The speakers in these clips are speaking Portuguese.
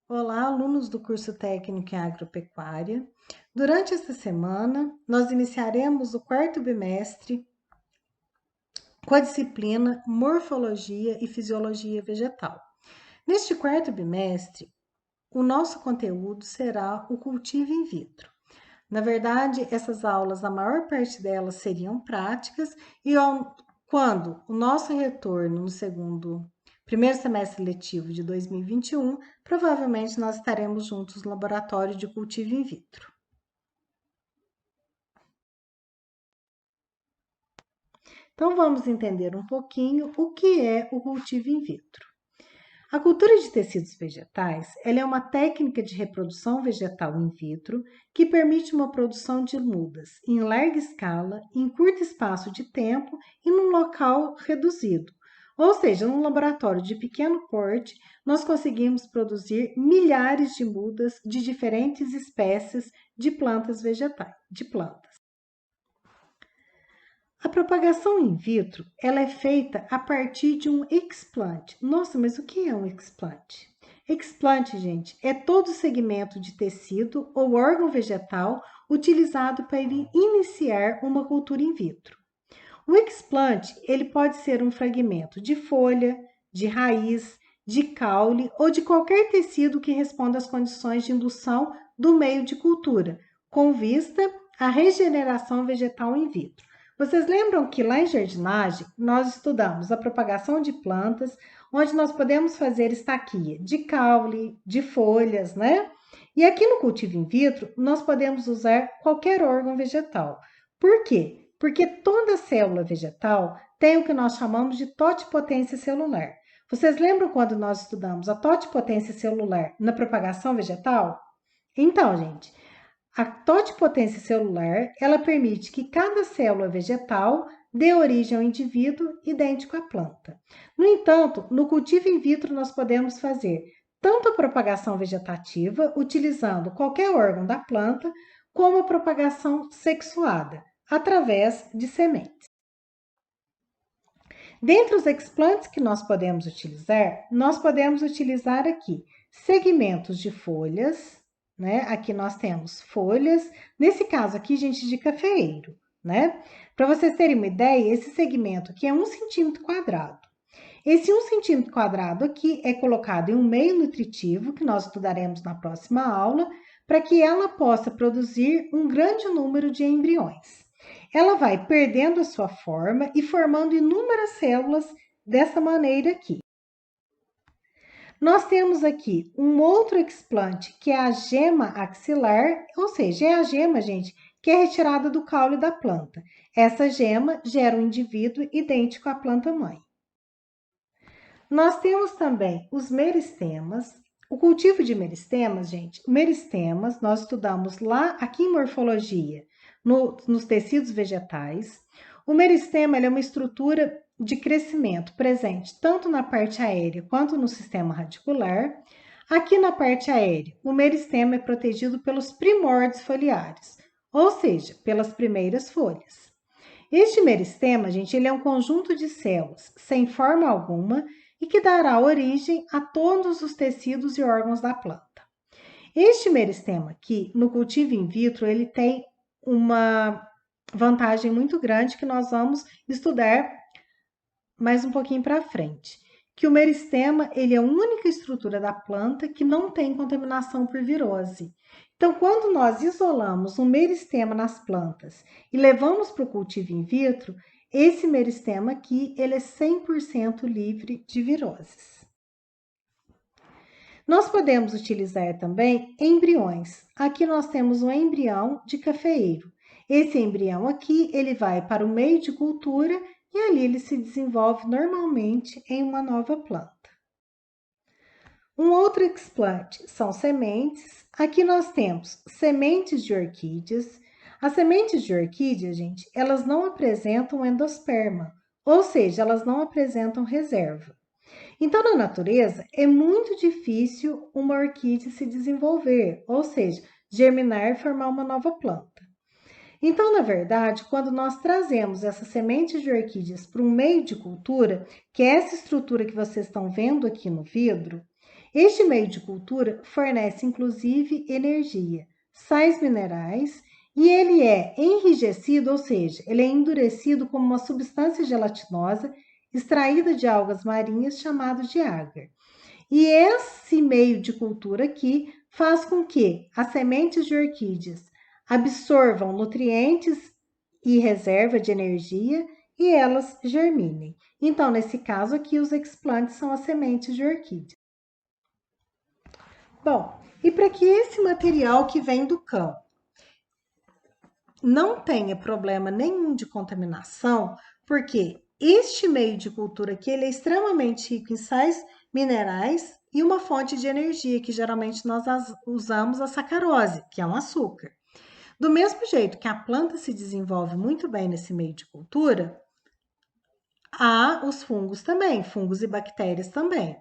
Olá, alunos do curso técnico em agropecuária. Durante esta semana, nós iniciaremos o quarto bimestre com a disciplina Morfologia e Fisiologia Vegetal. Neste quarto bimestre, o nosso conteúdo será o cultivo in vitro. Na verdade, essas aulas, a maior parte delas seriam práticas e quando o nosso retorno no primeiro semestre letivo de 2021, provavelmente nós estaremos juntos no laboratório de cultivo in vitro. Então, vamos entender um pouquinho o que é o cultivo in vitro. A cultura de tecidos vegetais, ela é uma técnica de reprodução vegetal in vitro que permite uma produção de mudas em larga escala, em curto espaço de tempo e num local reduzido. Ou seja, num laboratório de pequeno porte, nós conseguimos produzir milhares de mudas de diferentes espécies de plantas vegetais, de plantas. A propagação in vitro, ela é feita a partir de um explante. Nossa, mas o que é um explante? Explante, gente, é todo segmento de tecido ou órgão vegetal utilizado para iniciar uma cultura in vitro. O explante, ele pode ser um fragmento de folha, de raiz, de caule ou de qualquer tecido que responda às condições de indução do meio de cultura, com vista à regeneração vegetal in vitro. Vocês lembram que lá em jardinagem nós estudamos a propagação de plantas, onde nós podemos fazer estaquia de caule, de folhas, né? E aqui no cultivo in vitro, nós podemos usar qualquer órgão vegetal. Por quê? Porque toda célula vegetal tem o que nós chamamos de totipotência celular. Vocês lembram quando nós estudamos a totipotência celular na propagação vegetal? Então, gente, a totipotência celular, ela permite que cada célula vegetal dê origem ao indivíduo idêntico à planta. No entanto, no cultivo in vitro nós podemos fazer tanto a propagação vegetativa, utilizando qualquer órgão da planta, como a propagação sexuada, através de sementes. Dentre os explantes que nós podemos utilizar aqui segmentos de folhas, né? Aqui nós temos folhas, nesse caso aqui, gente, de cafeeiro, né? Para vocês terem uma ideia, esse segmento aqui é 1 centímetro quadrado. Esse 1 centímetro quadrado aqui é colocado em um meio nutritivo, que nós estudaremos na próxima aula, para que ela possa produzir um grande número de embriões. Ela vai perdendo a sua forma e formando inúmeras células dessa maneira aqui. Nós temos aqui um outro explante, que é a gema axilar, ou seja, é a gema, gente, que é retirada do caule da planta. Essa gema gera um indivíduo idêntico à planta-mãe. Nós temos também os meristemas. O cultivo de meristemas, gente, meristemas, nós estudamos lá, aqui em morfologia, nos tecidos vegetais. O meristema é uma estrutura de crescimento presente tanto na parte aérea quanto no sistema radicular. Aqui na parte aérea, o meristema é protegido pelos primórdios foliares, ou seja, pelas primeiras folhas. Este meristema, gente, ele é um conjunto de células sem forma alguma e que dará origem a todos os tecidos e órgãos da planta. Este meristema aqui, no cultivo in vitro, ele tem uma vantagem muito grande que nós vamos estudar mais um pouquinho para frente, que o meristema, ele é a única estrutura da planta que não tem contaminação por virose. Então, quando nós isolamos um meristema nas plantas e levamos para o cultivo in vitro, esse meristema aqui, ele é 100% livre de viroses. Nós podemos utilizar também embriões. Aqui nós temos um embrião de cafeeiro. Esse embrião aqui, ele vai para o meio de cultura e ali ele se desenvolve normalmente em uma nova planta. Um outro explante são sementes. Aqui nós temos sementes de orquídeas. As sementes de orquídea, gente, elas não apresentam endosperma, ou seja, elas não apresentam reserva. Então, na natureza, é muito difícil uma orquídea se desenvolver, ou seja, germinar e formar uma nova planta. Então, na verdade, quando nós trazemos essas sementes de orquídeas para um meio de cultura, que é essa estrutura que vocês estão vendo aqui no vidro, Este meio de cultura fornece, inclusive, energia, sais minerais e ele é enrijecido, ou seja, ele é endurecido como uma substância gelatinosa extraída de algas marinhas chamado de agar. E esse meio de cultura aqui faz com que as sementes de orquídeas absorvam nutrientes e reserva de energia e elas germinem. Então, nesse caso aqui, os explantes são as sementes de orquídea. Bom, e para que esse material que vem do campo não tenha problema nenhum de contaminação, porque este meio de cultura aqui ele é extremamente rico em sais minerais e uma fonte de energia, que geralmente nós usamos a sacarose, que é um açúcar. Do mesmo jeito que a planta se desenvolve muito bem nesse meio de cultura, há os fungos também, fungos e bactérias também.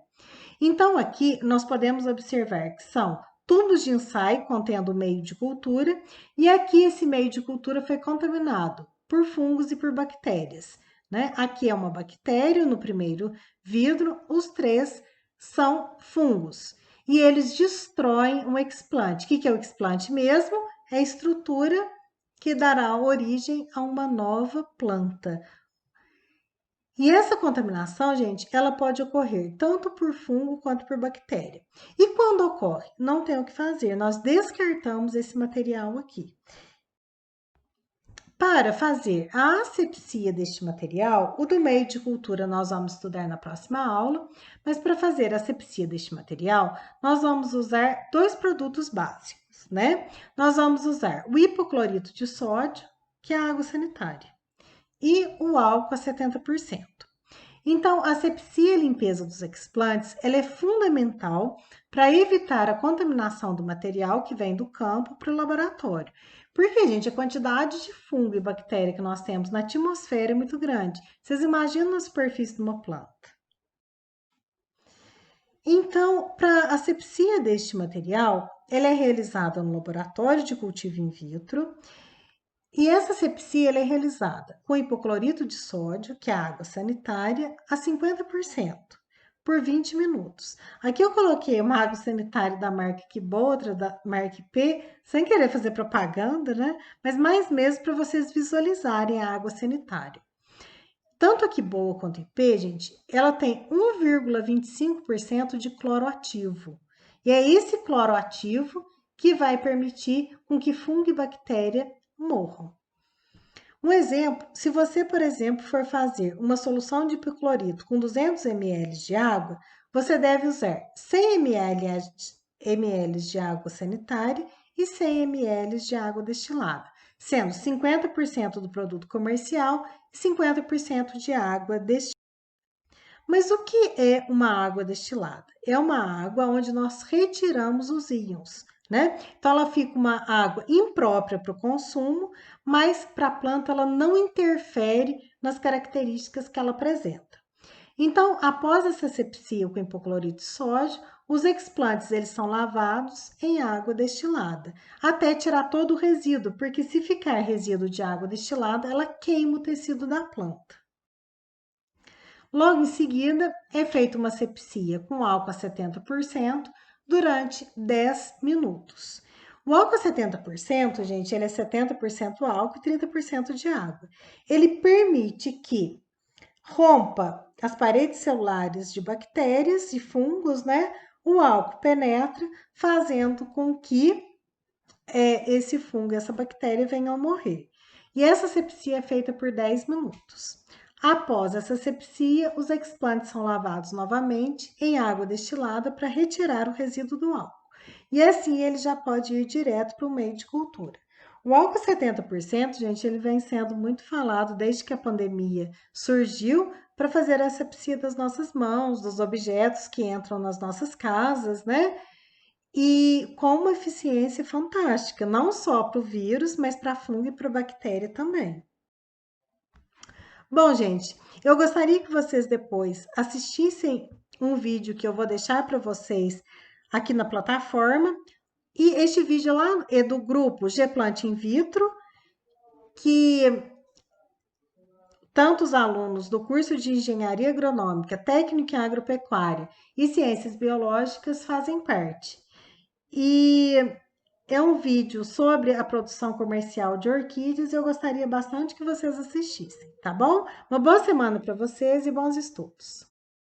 Então, aqui nós podemos observar que são tubos de ensaio contendo meio de cultura, e aqui esse meio de cultura foi contaminado por fungos e por bactérias. Né? Aqui é uma bactéria no primeiro vidro, os três são fungos. E eles destroem um explante. O que é o explante mesmo? É a estrutura que dará origem a uma nova planta. E essa contaminação, gente, ela pode ocorrer tanto por fungo quanto por bactéria. E quando ocorre? Não tem o que fazer, nós descartamos esse material aqui. Para fazer a asepsia deste material, o do meio de cultura nós vamos estudar na próxima aula, mas para fazer a asepsia deste material, nós vamos usar dois produtos básicos, né? Nós vamos usar o hipoclorito de sódio, que é a água sanitária, e o álcool a 70%. Então, a asepsia e limpeza dos explantes ela é fundamental para evitar a contaminação do material que vem do campo para o laboratório. Porque, gente, a quantidade de fungo e bactéria que nós temos na atmosfera é muito grande. Vocês imaginam a superfície de uma planta. Então, para a asepsia deste material, ela é realizada no laboratório de cultivo in vitro. E essa asepsia é realizada com hipoclorito de sódio, que é a água sanitária, a 50%, por 20 minutos. Aqui eu coloquei uma água sanitária da marca Kibo, outra da marca IP, sem querer fazer propaganda, né? Mas mais mesmo para vocês visualizarem a água sanitária. Tanto a Kibo quanto a IP, gente, ela tem 1,25% de cloro ativo. E é esse cloro ativo que vai permitir com que fungo e bactéria morram. Um exemplo, se você, por exemplo, for fazer uma solução de hipoclorito com 200 ml de água, você deve usar 100 ml de água sanitária e 100 ml de água destilada, sendo 50% do produto comercial e 50% de água destilada. Mas o que é uma água destilada? É uma água onde nós retiramos os íons, né? Então, ela fica uma água imprópria para o consumo, mas para a planta ela não interfere nas características que ela apresenta. Então, após essa asepsia com hipoclorito de sódio, os explantes eles são lavados em água destilada, até tirar todo o resíduo, porque se ficar resíduo de água destilada, ela queima o tecido da planta. Logo em seguida, é feita uma asepsia com álcool a 70% durante 10 minutos. O álcool a 70%, gente, ele é 70% álcool e 30% de água. Ele permite que rompa as paredes celulares de bactérias e fungos, né? O álcool penetra, fazendo com que esse fungo, essa bactéria venham a morrer. E essa asepsia é feita por 10 minutos. Após essa asepsia, os explantes são lavados novamente em água destilada para retirar o resíduo do álcool. E assim ele já pode ir direto para o meio de cultura. O álcool 70%, gente, ele vem sendo muito falado desde que a pandemia surgiu para fazer a asepsia das nossas mãos, dos objetos que entram nas nossas casas, né? E com uma eficiência fantástica, não só para o vírus, mas para fungo e para bactéria também. Bom, gente, eu gostaria que vocês depois assistissem um vídeo que eu vou deixar para vocês aqui na plataforma. E este vídeo lá é do grupo Gplant In Vitro, que tanto os alunos do curso de Engenharia Agronômica, Técnica em Agropecuária e Ciências Biológicas fazem parte. E é um vídeo sobre a produção comercial de orquídeas e eu gostaria bastante que vocês assistissem, tá bom? Uma boa semana para vocês e bons estudos!